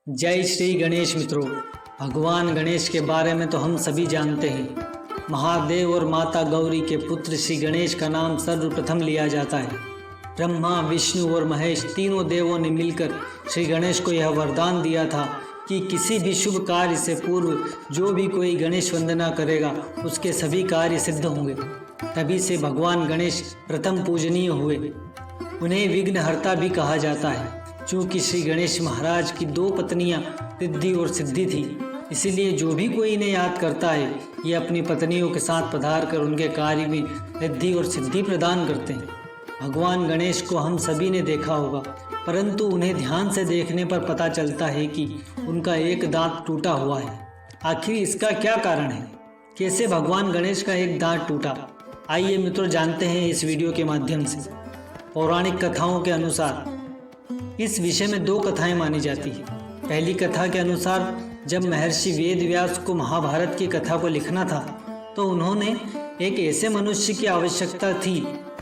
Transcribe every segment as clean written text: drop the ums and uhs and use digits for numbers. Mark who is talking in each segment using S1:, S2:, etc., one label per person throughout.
S1: जय श्री गणेश मित्रों। भगवान गणेश के बारे में तो हम सभी जानते हैं। महादेव और माता गौरी के पुत्र श्री गणेश का नाम सर्वप्रथम लिया जाता है। ब्रह्मा, विष्णु और महेश तीनों देवों ने मिलकर श्री गणेश को यह वरदान दिया था कि किसी भी शुभ कार्य से पूर्व जो भी कोई गणेश वंदना करेगा उसके सभी कार्य सिद्ध होंगे। तभी से भगवान गणेश प्रथम पूजनीय हुए। उन्हें विघ्नहर्ता भी कहा जाता है। चूँकि श्री गणेश महाराज की दो पत्नियां रिद्धि और सिद्धि थी, इसीलिए जो भी कोई इन्हें याद करता है ये अपनी पत्नियों के साथ पधार कर उनके कार्य में रिद्धि और सिद्धि प्रदान करते हैं। भगवान गणेश को हम सभी ने देखा होगा, परंतु उन्हें ध्यान से देखने पर पता चलता है कि उनका एक दांत टूटा हुआ है। आखिर इसका क्या कारण है? कैसे भगवान गणेश का एक दांत टूटा? आइए मित्रों जानते हैं इस वीडियो के माध्यम से। पौराणिक कथाओं के अनुसार इस विषय में दो कथाएं मानी जाती है। पहली कथा के अनुसार जब महर्षि वेदव्यास को महाभारत की कथा को लिखना था तो उन्होंने एक ऐसे मनुष्य की आवश्यकता थी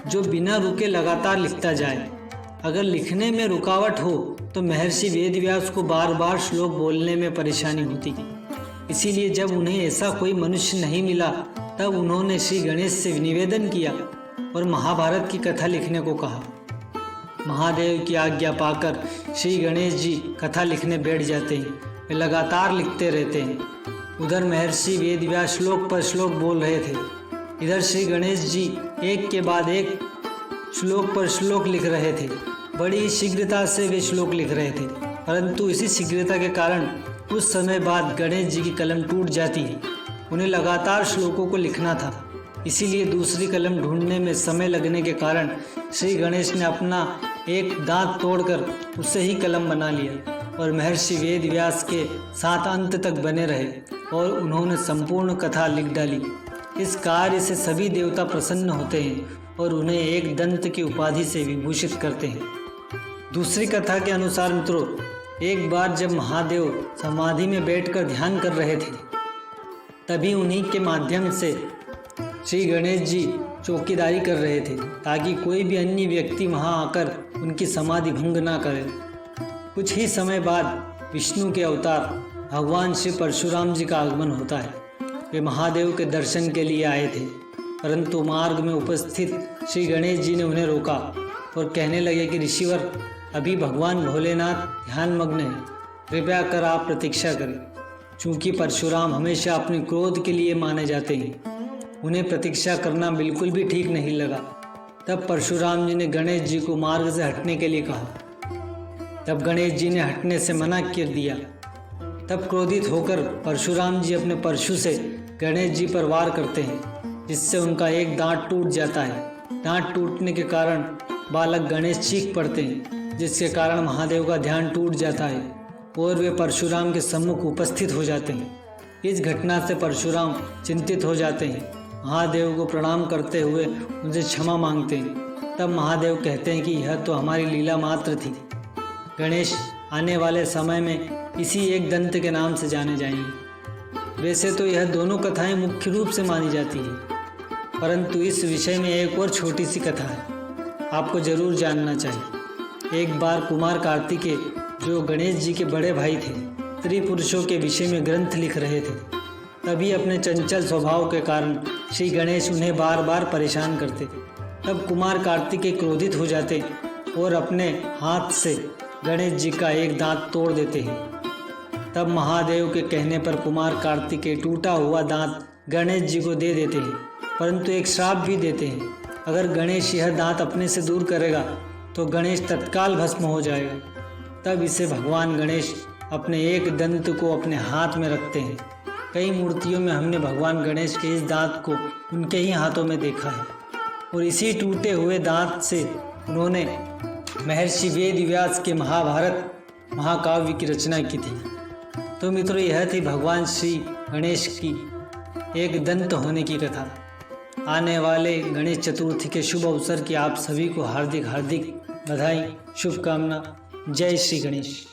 S1: जो बिना रुके लगातार लिखता जाए। अगर लिखने में रुकावट हो तो महर्षि वेदव्यास को बार बार श्लोक बोलने में परेशानी होती। इसीलिए जब उन्हें ऐसा कोई मनुष्य नहीं मिला तब उन्होंने श्री गणेश से निवेदन किया और महाभारत की कथा लिखने को कहा। महादेव की आज्ञा पाकर श्री गणेश जी कथा लिखने बैठ जाते हैं। वे लगातार लिखते रहते हैं। उधर महर्षि वेदव्यास श्लोक पर श्लोक बोल रहे थे, इधर श्री गणेश जी एक के बाद एक श्लोक पर श्लोक लिख रहे थे। बड़ी शीघ्रता से वे श्लोक लिख रहे थे, परंतु इसी शीघ्रता के कारण कुछ समय बाद गणेश जी की कलम टूट जाती है। उन्हें लगातार श्लोकों को लिखना था, इसीलिए दूसरी कलम ढूंढने में समय लगने के कारण श्री गणेश ने अपना एक दांत तोड़कर उससे ही कलम बना लिया और महर्षि वेदव्यास के साथ अंत तक बने रहे और उन्होंने संपूर्ण कथा लिख डाली। इस कार्य से सभी देवता प्रसन्न होते हैं और उन्हें एक दंत की उपाधि से विभूषित करते हैं। दूसरी कथा के अनुसार मित्रों, एक बार जब महादेव समाधि में बैठकर ध्यान कर रहे थे तभी उन्हीं के माध्यम से श्री गणेश जी चौकीदारी कर रहे थे ताकि कोई भी अन्य व्यक्ति वहां आकर उनकी समाधि भंग ना करे। कुछ ही समय बाद विष्णु के अवतार भगवान श्री परशुराम जी का आगमन होता है। वे महादेव के दर्शन के लिए आए थे, परंतु मार्ग में उपस्थित श्री गणेश जी ने उन्हें रोका और कहने लगे कि ऋषिवर, अभी भगवान भोलेनाथ ध्यान मग्न है, कृपया कर आप प्रतीक्षा करें। चूँकि परशुराम हमेशा अपने क्रोध के लिए माने जाते हैं, उन्हें प्रतीक्षा करना बिल्कुल भी ठीक नहीं लगा। तब परशुराम जी ने गणेश जी को मार्ग से हटने के लिए कहा। तब गणेश जी ने हटने से मना कर दिया। तब क्रोधित होकर परशुराम जी अपने परशु से गणेश जी पर वार करते हैं, जिससे उनका एक दांत टूट जाता है। दांत टूटने के कारण बालक गणेश चीख पड़ते हैं, जिसके कारण महादेव का ध्यान टूट जाता है और वे परशुराम के सम्मुख उपस्थित हो जाते हैं। इस घटना से परशुराम चिंतित हो जाते हैं। महादेव को प्रणाम करते हुए उनसे क्षमा मांगते हैं। तब महादेव कहते हैं कि यह तो हमारी लीला मात्र थी। गणेश आने वाले समय में इसी एक दंत के नाम से जाने जाएंगे। वैसे तो यह दोनों कथाएं मुख्य रूप से मानी जाती हैं, परंतु इस विषय में एक और छोटी सी कथा है, आपको जरूर जानना चाहिए। एक बार कुमार कार्तिकेय, जो गणेश जी के बड़े भाई थे, स्त्री पुरुषों के विषय में ग्रंथ लिख रहे थे। तभी अपने चंचल स्वभाव के कारण श्री गणेश उन्हें बार बार परेशान करते। तब कुमार कार्तिकेय क्रोधित हो जाते और अपने हाथ से गणेश जी का एक दांत तोड़ देते हैं। तब महादेव के कहने पर कुमार कार्तिकेय टूटा हुआ दांत गणेश जी को दे देते हैं, परंतु एक श्राप भी देते हैं, अगर गणेश यह दांत अपने से दूर करेगा तो गणेश तत्काल भस्म हो जाएगा। तब इसे भगवान गणेश अपने एक दंत को अपने हाथ में रखते हैं। कई मूर्तियों में हमने भगवान गणेश के इस दांत को उनके ही हाथों में देखा है और इसी टूटे हुए दांत से उन्होंने महर्षि वेदव्यास के महाभारत महाकाव्य की रचना की थी। तो मित्रों, यह थी भगवान श्री गणेश की एक दंत होने की कथा। आने वाले गणेश चतुर्थी के शुभ अवसर की आप सभी को हार्दिक हार्दिक बधाई, शुभकामना। जय श्री गणेश।